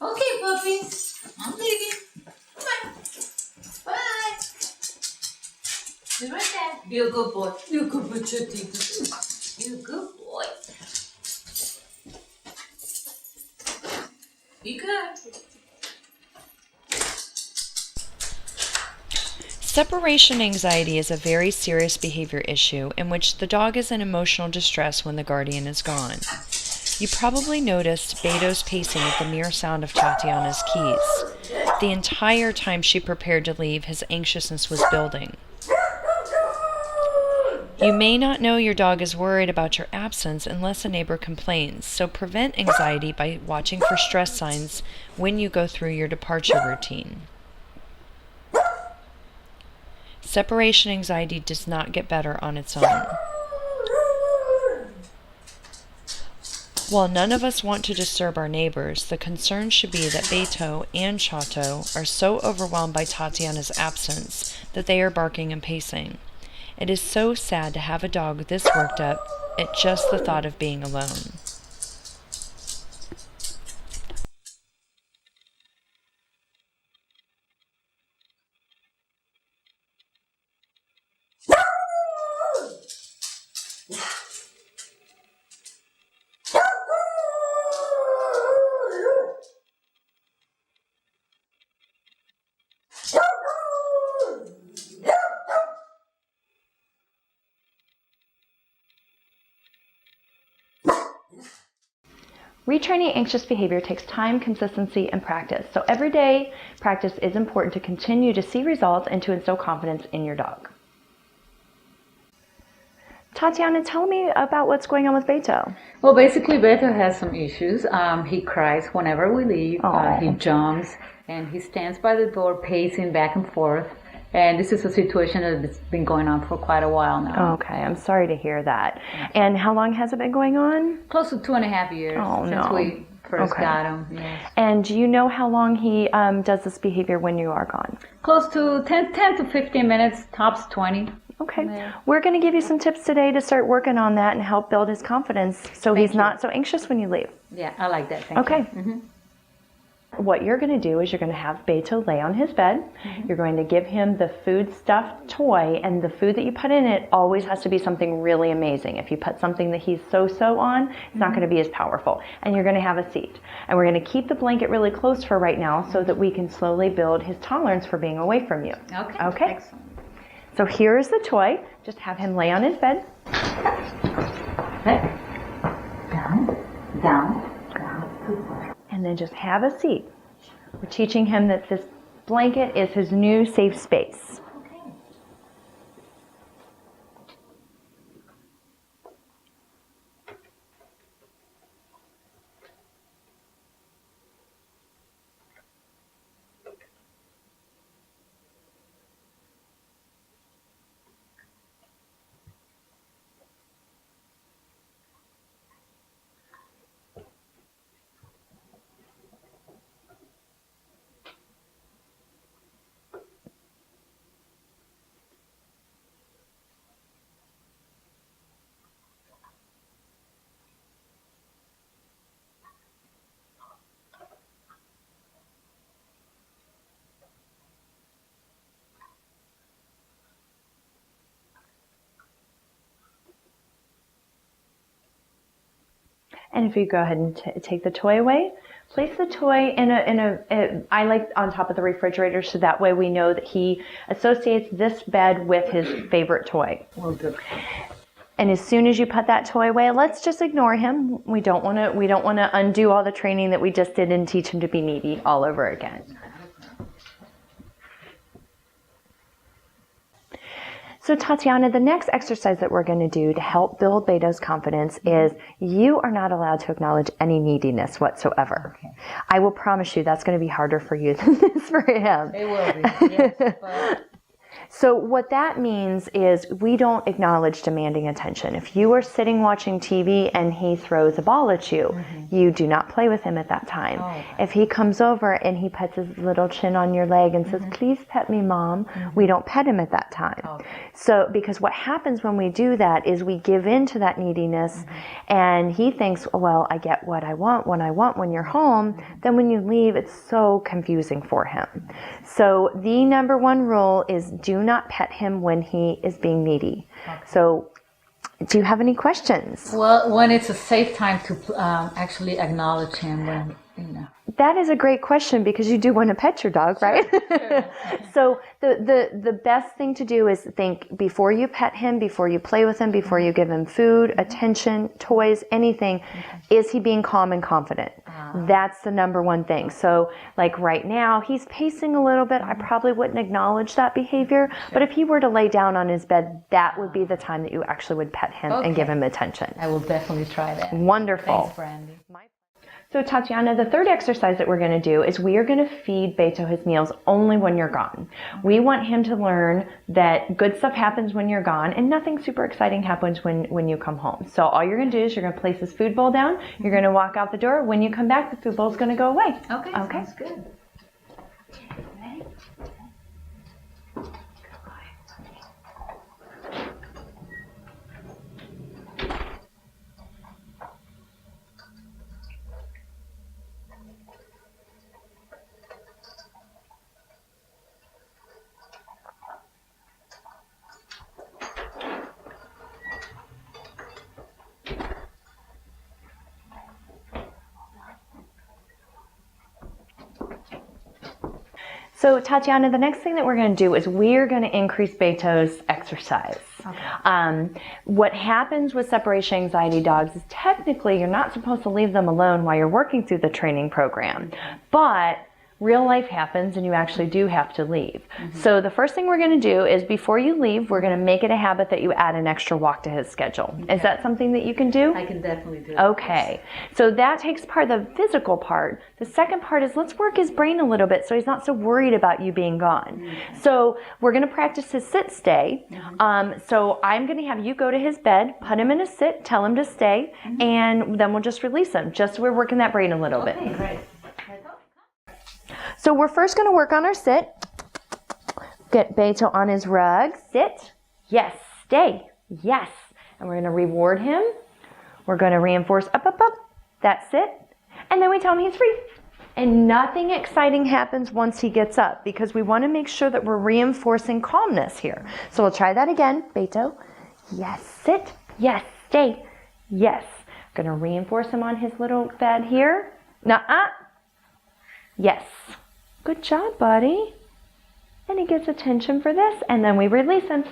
Okay, puppies. I'm leaving. Come on. Bye. Be right back. Be a good boy. Be a good boy, Tatyana. Be a good boy. Be good. Separation anxiety is a very serious behavior issue in which the dog is in emotional distress when the guardian is gone. You probably noticed Beto's pacing at the mere sound of Tatyana's keys. The entire time she prepared to leave, his anxiousness was building. You may not know your dog is worried about your absence unless a neighbor complains, so prevent anxiety by watching for stress signs when you go through your departure routine. Separation anxiety does not get better on its own. While none of us want to disturb our neighbors, the concern should be that Beto and Chato are so overwhelmed by Tatyana's absence that they are barking and pacing. It is so sad to have a dog this worked up at just the thought of being alone. Retraining anxious behavior takes time, consistency, and practice. So everyday practice is important to continue to see results and to instill confidence in your dog. Tatyana, tell me about what's going on with Beto. Well, basically, Beto has some issues. He cries whenever we leave. He jumps, and he stands by the door pacing back and forth. And this is a situation that's been going on for quite a while now. Okay, I'm sorry to hear that. And how long has it been going on? Close to 2.5 years since we first got him. Yes. And do you know how long he does this behavior when you are gone? Close to 10 to 15 minutes, tops 20. Okay. Yeah. We're going to give you some tips today to start working on that and help build his confidence so he's not so anxious when you leave. Yeah, I like that. Thank you. Okay. What you're going to do is you're going to have Beto lay on his bed. You're going to give him the food stuffed toy, and the food that you put in it always has to be something really amazing. If you put something that he's so-so on, it's not going to be as powerful. And you're going to have a seat. And we're going to keep the blanket really close for right now so that we can slowly build his tolerance for being away from you. Okay? Excellent. So here's the toy. Just have him lay on his bed. Okay. Down. And then just have a seat. We're teaching him that this blanket is his new safe space. And if you go ahead and take the toy away, place the toy I like on top of the refrigerator, so that way we know that he associates this bed with his favorite toy. Well, good. And as soon as you put that toy away, let's just ignore him. We don't want to undo all the training that we just did and teach him to be needy all over again. So Tatyana, the next exercise that we're going to do to help build Beto's confidence is you are not allowed to acknowledge any neediness whatsoever. Okay. I will promise you that's going to be harder for you than it is for him. It will be, yes. But So what that means is we don't acknowledge demanding attention. If you are sitting watching TV and he throws a ball at you, you do not play with him at that time. If he comes over and he pets his little chin on your leg and says, please pet me, Mom, we don't pet him at that time. So because what happens when we do that is we give in to that neediness, and he thinks, well, I get what I want when you're home. Then when you leave, it's so confusing for him. So the number one rule is do not pet him when he is being needy. So do you have any questions? Well, when it's a safe time to actually acknowledge him, when, That is a great question, because you do want to pet your dog, right? Sure. So the best thing to do is think before you pet him, before you play with him, before you give him food, attention, toys, anything, is he being calm and confident? That's the number one thing. So like right now, he's pacing a little bit. I probably wouldn't acknowledge that behavior, but if he were to lay down on his bed, that would be the time that you actually would pet him and give him attention. I will definitely try that. Wonderful. Thanks, Brandi. So Tatyana, the third exercise that we're going to do is we are going to feed Beto his meals only when you're gone. We want him to learn that good stuff happens when you're gone and nothing super exciting happens when you come home. So all you're going to do is you're going to place his food bowl down. You're going to walk out the door. When you come back, the food bowl is going to go away. Okay. Sounds good. So Tatyana, the next thing that we're going to do is we're going to increase Beto's exercise. What happens with separation anxiety dogs is technically you're not supposed to leave them alone while you're working through the training program, but real life happens and you actually do have to leave. So the first thing we're going to do is before you leave, we're going to make it a habit that you add an extra walk to his schedule. Is that something that you can do? I can definitely do it. Okay. So that takes part of the physical part. The second part is let's work his brain a little bit so he's not so worried about you being gone. So we're going to practice his sit stay. So I'm going to have you go to his bed, put him in a sit, tell him to stay, and then we'll just release him. Just so we're working that brain a little bit. Okay, great. So we're first going to work on our sit. Get Beto on his rug. Sit. Yes. Stay. Yes. And we're going to reward him. We're going to reinforce up, up, up. That's it. And then we tell him he's free. And nothing exciting happens once he gets up because we want to make sure that we're reinforcing calmness here. So we'll try that again. Beto. Yes. Sit. Yes. Stay. Yes. Going to reinforce him on his little bed here. Nuh-uh. Yes. Good job, buddy. And he gets attention for this, and then we release him.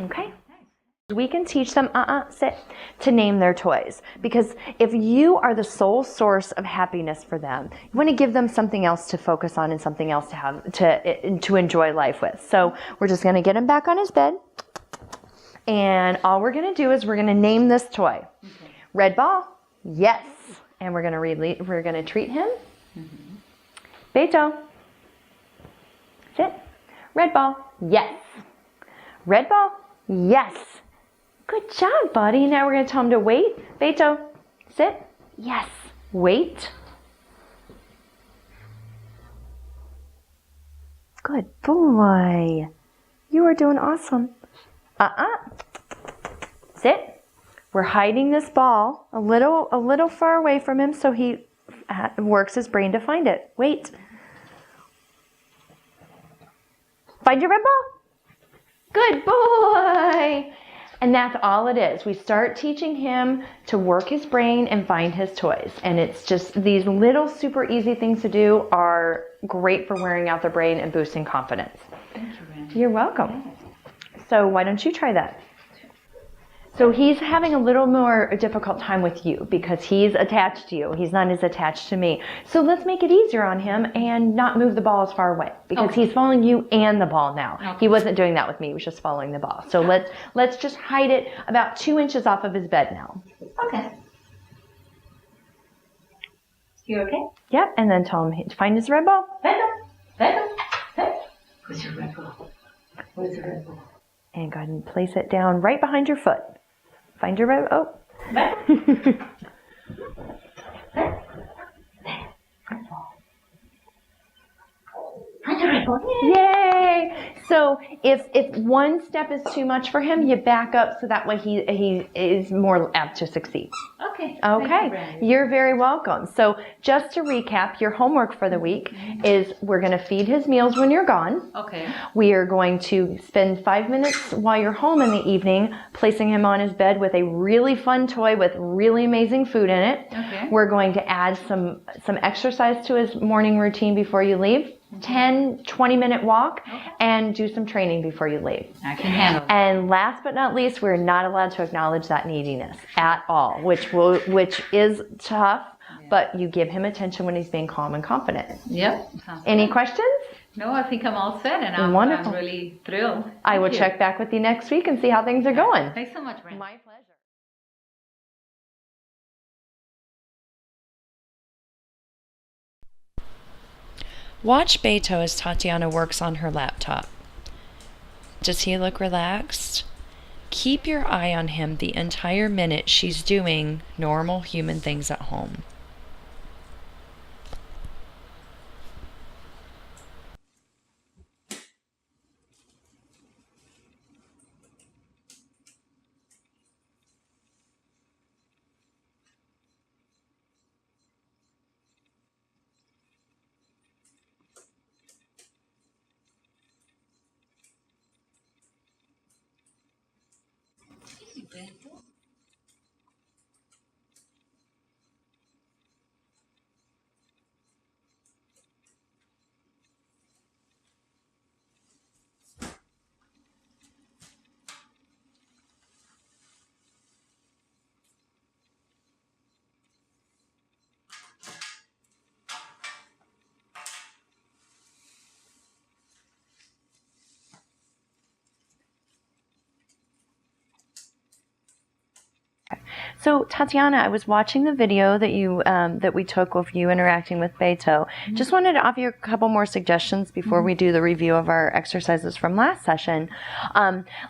Okay? We can teach them, sit, to name their toys. Because if you are the sole source of happiness for them, you want to give them something else to focus on and something else to have to enjoy life with. So we're just going to get him back on his bed. And all we're going to do is we're going to name this toy. Red ball, yes. And we're going to treat him. Beto, sit. Red ball, yes. Red ball, yes. Good job, buddy. Now we're going to tell him to wait. Beto, sit. Yes. Wait. Good boy. You are doing awesome. Sit. We're hiding this ball a little far away from him so he works his brain to find it. Wait. Find your red ball. Good boy. And that's all it is. We start teaching him to work his brain and find his toys. And it's just these little super easy things to do are great for wearing out the brain and boosting confidence. Thank you, Brandi. You're welcome. So why don't you try that? So he's having a little more difficult time with you because he's attached to you. He's not as attached to me. So let's make it easier on him and not move the ball as far away because he's following you and the ball now. He wasn't doing that with me. He was just following the ball. So let's just hide it about 2 inches off of his bed now. Okay. You okay? Yep. And then tell him to find his red ball. Beto. Beto. Hey. Where's your Red Bull? Where's the Red Bull? And go ahead and place it down right behind your foot. Find your Red Bull. Yay! So if one step is too much for him, you back up so that way he is more apt to succeed. Okay. Okay. You're very welcome. So just to recap, your homework for the week is we're going to feed his meals when you're gone. Okay. We are going to spend 5 minutes while you're home in the evening placing him on his bed with a really fun toy with really amazing food in it. Okay. We're going to add some exercise to his morning routine before you leave. 10, 20-minute walk, and do some training before you leave. I can handle it. And last but not least, we're not allowed to acknowledge that neediness at all, which is tough, but you give him attention when he's being calm and confident. Yep. Any questions? No, I think I'm all set, and I'm really thrilled. I will check back with you next week and see how things are going. Thanks so much, Brandi. My pleasure. Watch Beto as Tatyana works on her laptop. Does he look relaxed? Keep your eye on him the entire minute she's doing normal human things at home. So Tatyana, I was watching the video that we took of you interacting with Beto. Just wanted to offer you a couple more suggestions before we do the review of our exercises from last session.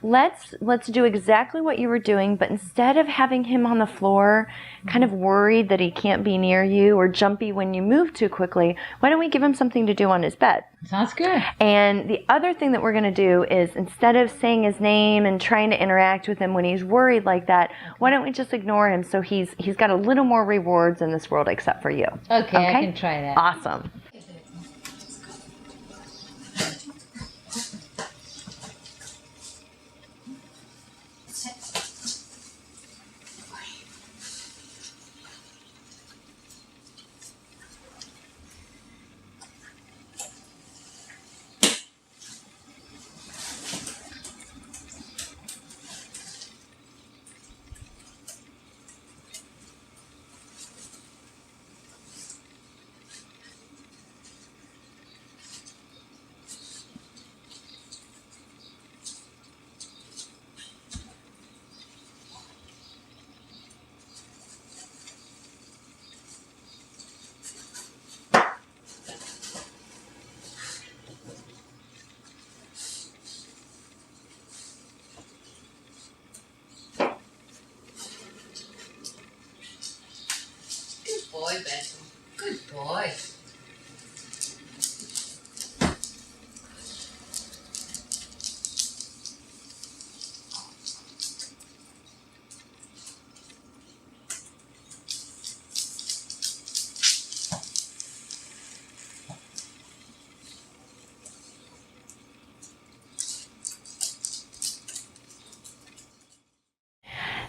Let's do exactly what you were doing, but instead of having him on the floor, kind of worried that he can't be near you or jumpy when you move too quickly, why don't we give him something to do on his bed? Sounds good. And the other thing that we're going to do is instead of saying his name and trying to interact with him when he's worried like that, why don't we just ignore him so he's got a little more rewards in this world except for you. Okay? I can try that. Awesome. Boy, Beto. Good boy.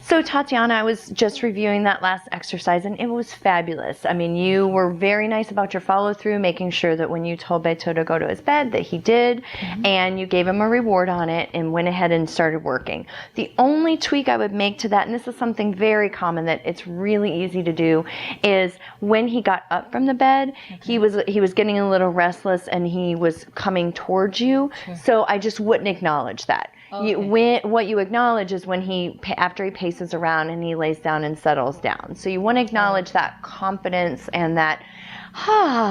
So Tatyana, I was just reviewing that last exercise and it was fabulous. I mean, you were very nice about your follow through, making sure that when you told Beto to go to his bed that he did, and you gave him a reward on it and went ahead and started working. The only tweak I would make to that, and this is something very common that it's really easy to do, is when he got up from the bed, he was getting a little restless and he was coming towards you. So I just wouldn't acknowledge that. Okay. What you acknowledge is when after he paces around and he lays down and settles down. So you want to acknowledge that confidence and that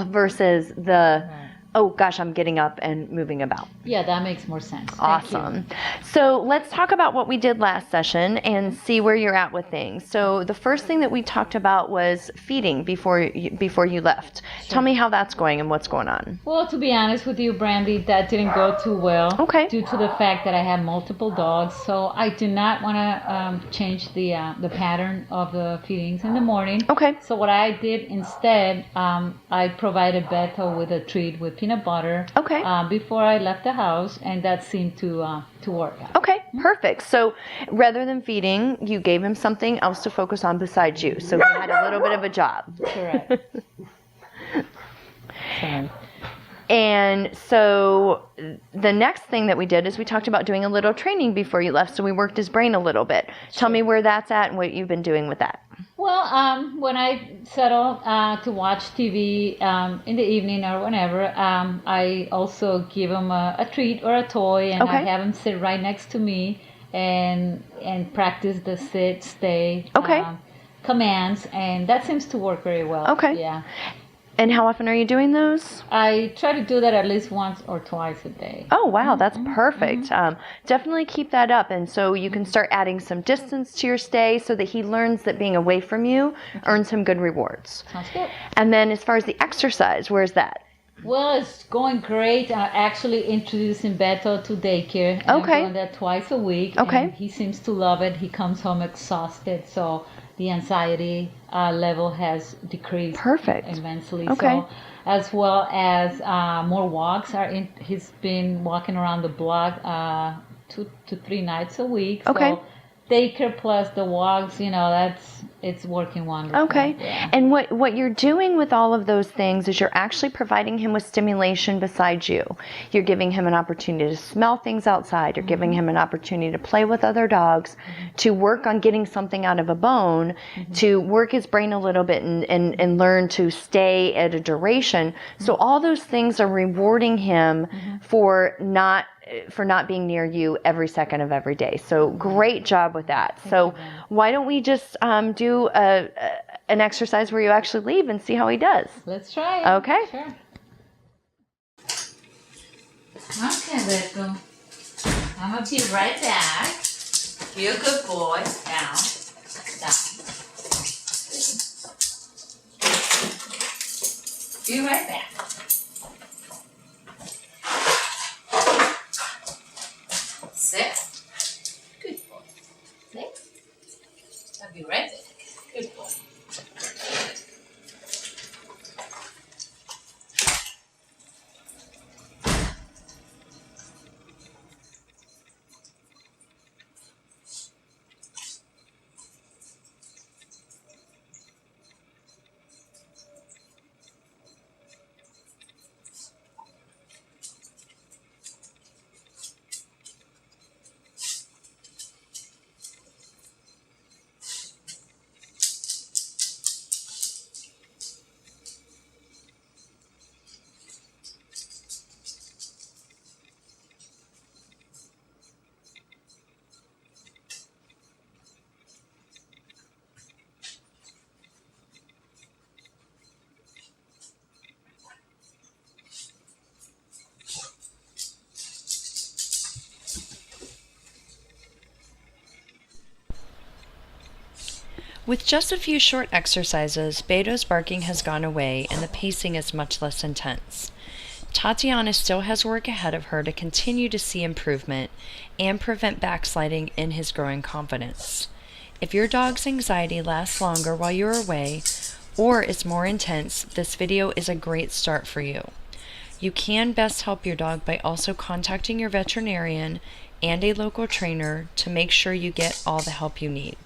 versus the oh gosh, I'm getting up and moving about. Yeah, that makes more sense. Awesome. So let's talk about what we did last session and see where you're at with things. So the first thing that we talked about was feeding before you left. Sure. Tell me how that's going and what's going on. Well, to be honest with you, Brandi, that didn't go too well. Okay. Due to the fact that I have multiple dogs, so I do not want to change the pattern of the feedings in the morning. Okay. So what I did instead, I provided Beto with a treat with peanut butter. Okay. Before I left the house, and that seemed to work out. Okay, perfect. So rather than feeding, you gave him something else to focus on besides you. So he had a little bit of a job. Correct. Sorry. And so the next thing that we did is we talked about doing a little training before you left. So we worked his brain a little bit. Sure. Tell me where that's at and what you've been doing with that. Well, when I settle to watch TV in the evening or whenever, I also give him a treat or a toy, and I have him sit right next to me and practice the sit, stay commands, and that seems to work very well. Okay. Yeah. And how often are you doing those? I try to do that at least once or twice a day. Oh, wow. That's perfect. Definitely keep that up. And so you can start adding some distance to your stay so that he learns that being away from you earns him good rewards. Sounds good. And then as far as the exercise, where's that? Well, it's going great. Actually introducing Beto to daycare. And Okay. I'm doing that twice a week. Okay. And he seems to love it. He comes home exhausted, so the anxiety level has decreased. Perfect. Immensely. Okay. So, as well as more walks he's been walking around the block 2 to 3 nights a week. Okay. So daycare plus the walks, it's working wonderful. Okay. Yeah. And what you're doing with all of those things is you're actually providing him with stimulation besides you. You're giving him an opportunity to smell things outside. You're giving him an opportunity to play with other dogs, to work on getting something out of a bone, to work his brain a little bit and learn to stay at a duration. So all those things are rewarding him for not being near you every second of every day. So great job with that. So why don't we just do an exercise where you actually leave and see how he does? Let's try it. Okay. Sure. Okay, Beto. I'm going to be right back. You're a good boy. Down. Be right back. Sit. Good boy. Sit. I'll be right back. Good boy. With just a few short exercises, Beto's barking has gone away and the pacing is much less intense. Tatyana still has work ahead of her to continue to see improvement and prevent backsliding in his growing confidence. If your dog's anxiety lasts longer while you're away or is more intense, this video is a great start for you. You can best help your dog by also contacting your veterinarian and a local trainer to make sure you get all the help you need.